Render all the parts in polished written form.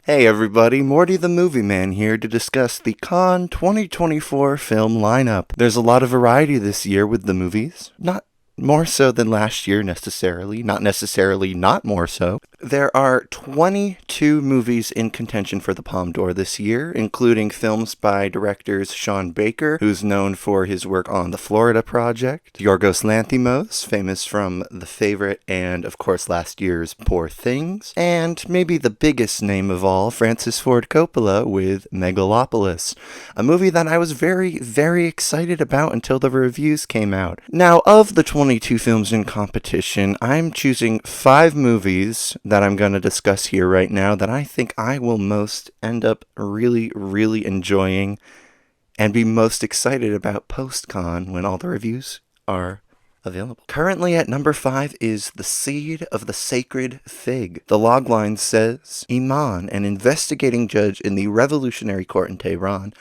Hey everybody, Morty the Movie Man here to discuss the Cannes 2024 film lineup. There's a lot of variety this year with the movies. Not more so than last year necessarily, not more so. There are 22 movies in contention for the Palme d'Or this year, including films by directors Sean Baker, who's known for his work on The Florida Project, Yorgos Lanthimos, famous from The Favorite and, of course, last year's Poor Things, and maybe the biggest name of all, Francis Ford Coppola with Megalopolis, a movie that I was very, very excited about until the reviews came out. Now, of the 22 films in competition, I'm choosing 5 movies that I'm going to discuss here right now that I think I will most end up really, really enjoying and be most excited about post-con when all the reviews are available. Currently at number 5 is The Seed of the Sacred Fig. The logline says, Iman, an investigating judge in the revolutionary court in Tehran,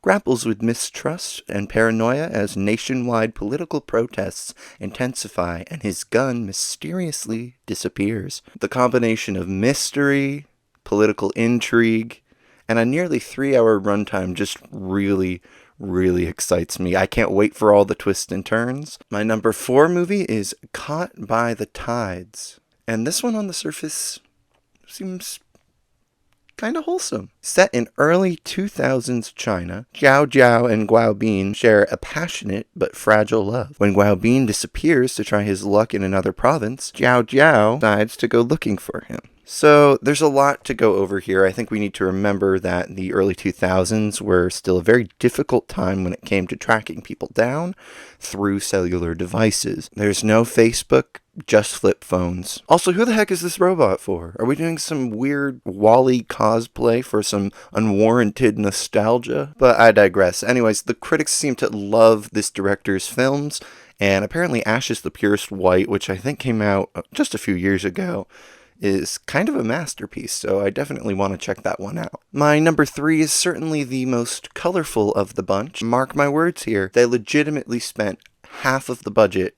grapples with mistrust and paranoia as nationwide political protests intensify and his gun mysteriously disappears. The combination of mystery, political intrigue, and a nearly 3-hour runtime just really excites me. I can't wait for all the twists and turns. My number 4 movie is Caught by the Tides, and this one on the surface seems kind of wholesome. Set in early 2000s China, Jiao Jiao and Guo Bin share a passionate but fragile love. When Guo Bin disappears to try his luck in another province, Jiao Jiao decides to go looking for him. So there's a lot to go over here. I think we need to remember that the early 2000s were still a very difficult time when it came to tracking people down through cellular devices. There's no Facebook, just flip phones. Also, who the heck is this robot for? Are we doing some weird Wall-E cosplay for some unwarranted nostalgia? But I digress. Anyways, the critics seem to love this director's films, and apparently Ashes the Purest White, which I think came out just a few years ago, is kind of a masterpiece, so I definitely want to check that one out. My number 3 is certainly the most colorful of the bunch. Mark my words here, they legitimately spent half of the budget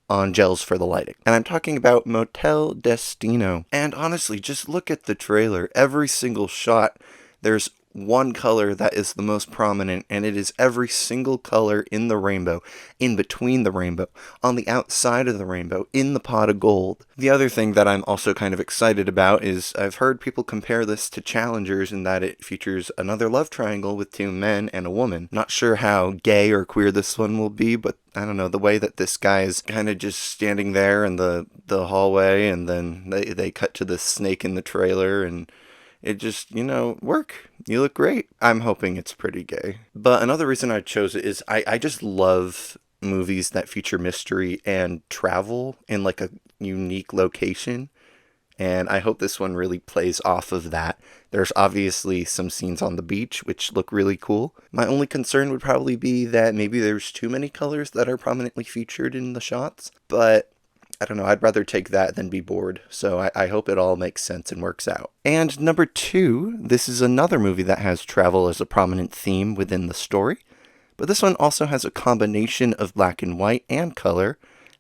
on gels for the lighting. And I'm talking about Motel Destino. And honestly, just look at the trailer. Every single shot, there's one color that is the most prominent, and it is every single color in the rainbow, in between the rainbow, on the outside of the rainbow, in the pot of gold. The other thing that I'm also kind of excited about is I've heard people compare this to Challengers in that it features another love triangle with 2 men and a woman. Not sure how gay or queer this one will be, but I don't know, the way that this guy is kind of just standing there in the hallway, and then they cut to the snake in the trailer, and it just, work. You look great. I'm hoping it's pretty gay. But another reason I chose it is I just love movies that feature mystery and travel in like a unique location. And I hope this one really plays off of that. There's obviously some scenes on the beach, which look really cool. My only concern would probably be that maybe there's too many colors that are prominently featured in the shots. But I don't know, I'd rather take that than be bored, so I hope it all makes sense and works out. And number 2, this is another movie that has travel as a prominent theme within the story, but this one also has a combination of black and white and color,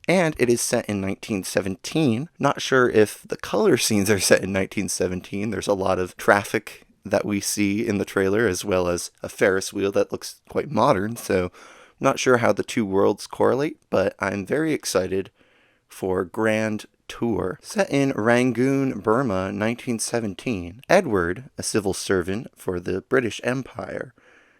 and it is set in 1917. Not sure if the color scenes are set in 1917. There's a lot of traffic that we see in the trailer, as well as a Ferris wheel that looks quite modern, so not sure how the two worlds correlate, but I'm very excited for Grand Tour. Set in Rangoon, Burma, 1917, Edward, a civil servant for the British Empire,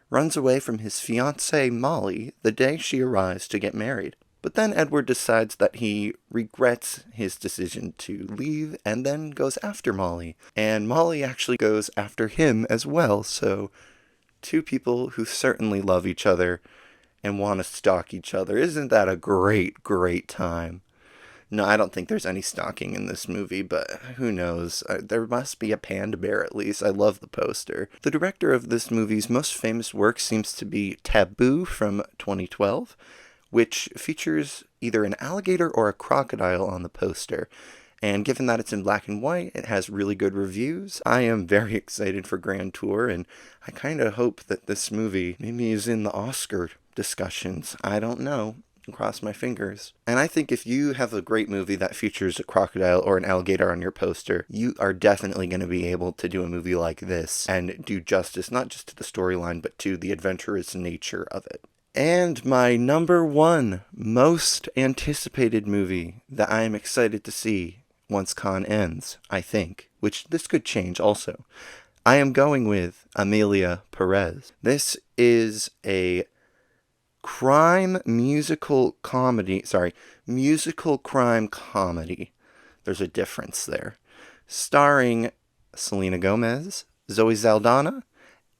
runs away from his fiancée Molly the day she arrives to get married. But then Edward decides that he regrets his decision to leave and then goes after Molly. And Molly actually goes after him as well, so 2 people who certainly love each other and want to stalk each other. Isn't that a great time? No, I don't think there's any stalking in this movie, but who knows? There must be a panda bear at least. I love the poster. The director of this movie's most famous work seems to be Taboo from 2012, which features either an alligator or a crocodile on the poster. And given that it's in black and white, it has really good reviews. I am very excited for Grand Tour, and I kind of hope that this movie maybe is in the Oscar discussions. I don't know. and cross my fingers. And I think if you have a great movie that features a crocodile or an alligator on your poster, you are definitely going to be able to do a movie like this and do justice not just to the storyline, but to the adventurous nature of it. And my number one most anticipated movie that I am excited to see once Con ends, I think, which this could change also. I am going with Emilia Perez. This is a musical crime comedy. There's a difference there. Starring Selena Gomez, Zoe Saldana,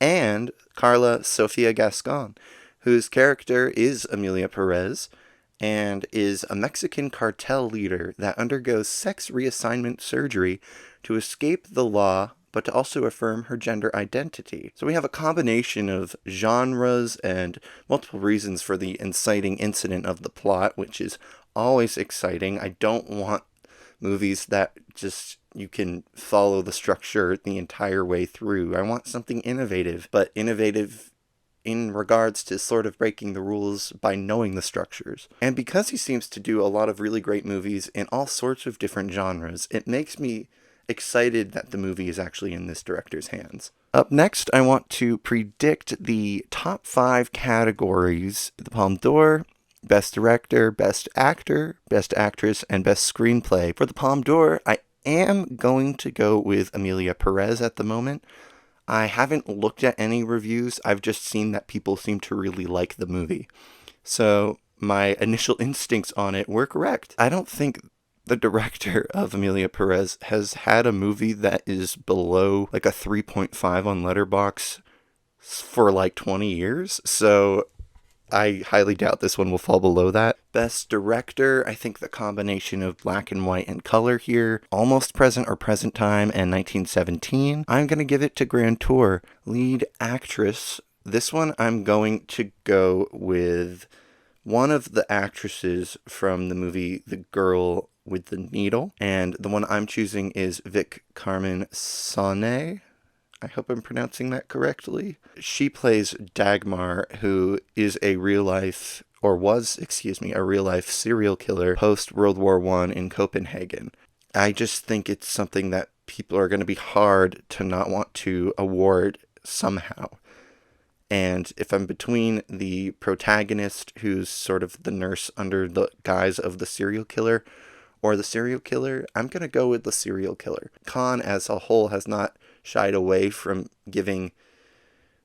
and Carla Sofia Gascon, whose character is Emilia Perez and is a Mexican cartel leader that undergoes sex reassignment surgery to escape the law, but to also affirm her gender identity. So we have a combination of genres and multiple reasons for the inciting incident of the plot, which is always exciting. I don't want movies that just you can follow the structure the entire way through. I want something innovative, but innovative in regards to sort of breaking the rules by knowing the structures. And because he seems to do a lot of really great movies in all sorts of different genres, it makes me excited that the movie is actually in this director's hands. Up next, I want to predict the top 5 categories: the Palme d'Or, Best Director, Best Actor, Best Actress, and Best Screenplay. For the Palme d'Or, I am going to go with Emilia Perez at the moment. I haven't looked at any reviews. I've just seen that people seem to really like the movie. So my initial instincts on it were correct. I don't think the director of Emilia Perez has had a movie that is below like a 3.5 on Letterboxd for like 20 years. So I highly doubt this one will fall below that. Best Director, I think the combination of black and white and color here, Almost Present or Present Time, and 1917. I'm going to give it to Grand Tour. Lead Actress, this one I'm going to go with one of the actresses from the movie The Girl with the Needle, and the one I'm choosing is Vic Carmen Sonnet. I hope I'm pronouncing that correctly. She plays Dagmar, who is a real life serial killer post World War I in Copenhagen. I just think it's something that people are going to be hard to not want to award somehow. And if I'm between the protagonist, who's sort of the nurse under the guise of the serial killer, or the serial killer, I'm going to go with the serial killer. Cannes as a whole has not shied away from giving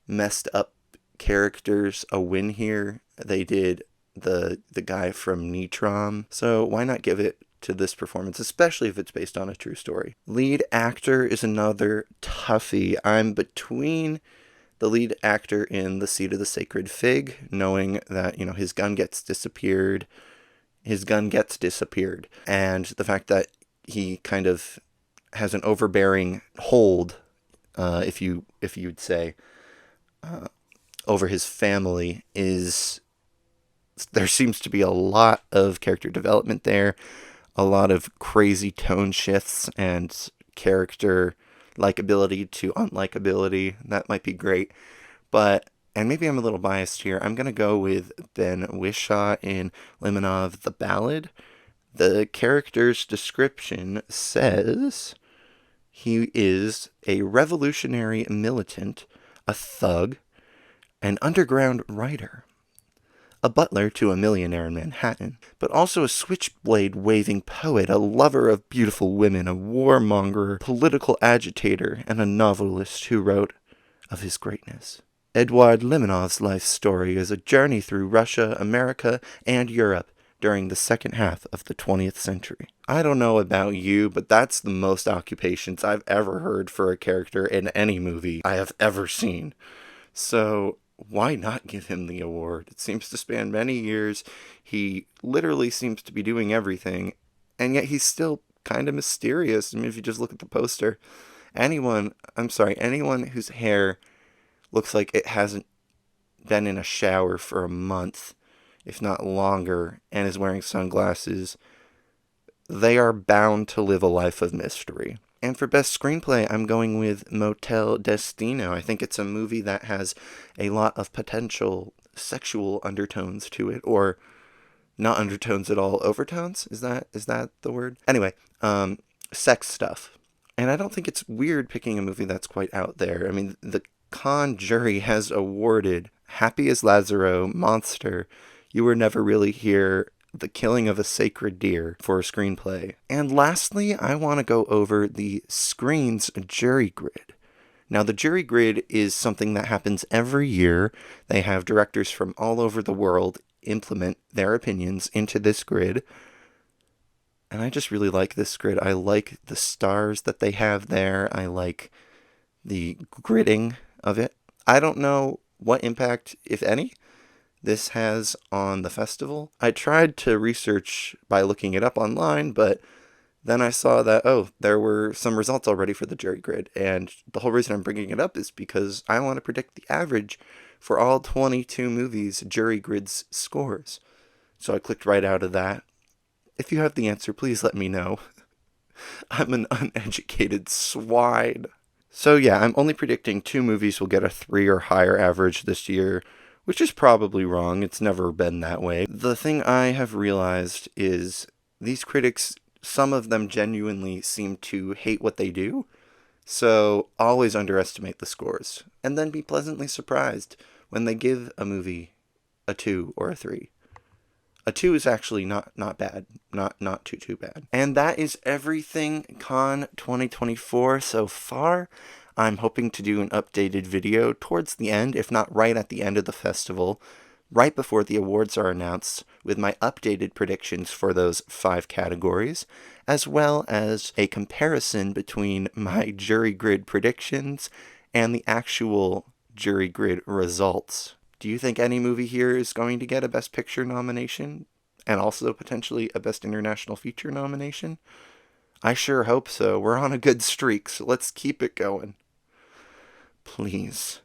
messed up characters a win here. They did the guy from Nitram, so why not give it to this performance, especially if it's based on a true story. Lead actor is another toughie. I'm between the lead actor in The Seed of the Sacred Fig, knowing that, his gun gets disappeared, and the fact that he kind of has an overbearing hold, if you'd say, over his family. There seems to be a lot of character development there, a lot of crazy tone shifts and character likability to unlikability. That might be great, and maybe I'm a little biased here, I'm going to go with Ben Whishaw in Limonov the Ballad. The character's description says he is a revolutionary militant, a thug, an underground writer, a butler to a millionaire in Manhattan, but also a switchblade-waving poet, a lover of beautiful women, a warmonger, political agitator, and a novelist who wrote of his greatness. Eduard Limonov's life story is a journey through Russia, America, and Europe during the second half of the 20th century. I don't know about you, but that's the most occupations I've ever heard for a character in any movie I have ever seen. So why not give him the award? It seems to span many years. He literally seems to be doing everything, and yet he's still kind of mysterious. I mean, if you just look at the poster, anyone whose hair looks like it hasn't been in a shower for a month, if not longer, and is wearing sunglasses, they are bound to live a life of mystery. And for Best Screenplay, I'm going with Motel Destino. I think it's a movie that has a lot of potential sexual undertones to it, or Not undertones at all. Overtones? Is that the word? Anyway, sex stuff. And I don't think it's weird picking a movie that's quite out there. I mean, the Cannes jury has awarded Happy as Lazzaro, Monster, You Were Never Really Here, The Killing of a Sacred Deer for a screenplay. And lastly, I want to go over the Screen's jury grid. Now, the jury grid is something that happens every year. They have directors from all over the world implement their opinions into this grid. And I just really like this grid. I like the stars that they have there. I like the gridding of it. I don't know what impact, if any, this has on the festival. I tried to research by looking it up online, but then I saw that, there were some results already for the jury grid. And the whole reason I'm bringing it up is because I want to predict the average for all 22 movies' jury grid's scores. So I clicked right out of that. If you have the answer, please let me know. I'm an uneducated swine. So yeah, I'm only predicting 2 movies will get a 3 or higher average this year, which is probably wrong. It's never been that way. The thing I have realized is these critics, some of them genuinely seem to hate what they do, so always underestimate the scores, and then be pleasantly surprised when they give a movie a 2 or a 3. A 2 is actually not bad. Not too bad. And that is everything Cannes 2024 so far. I'm hoping to do an updated video towards the end, if not right at the end of the festival, right before the awards are announced, with my updated predictions for those 5 categories, as well as a comparison between my jury grid predictions and the actual jury grid results. Do you think any movie here is going to get a Best Picture nomination? And also potentially a Best International Feature nomination? I sure hope so. We're on a good streak, so let's keep it going. Please.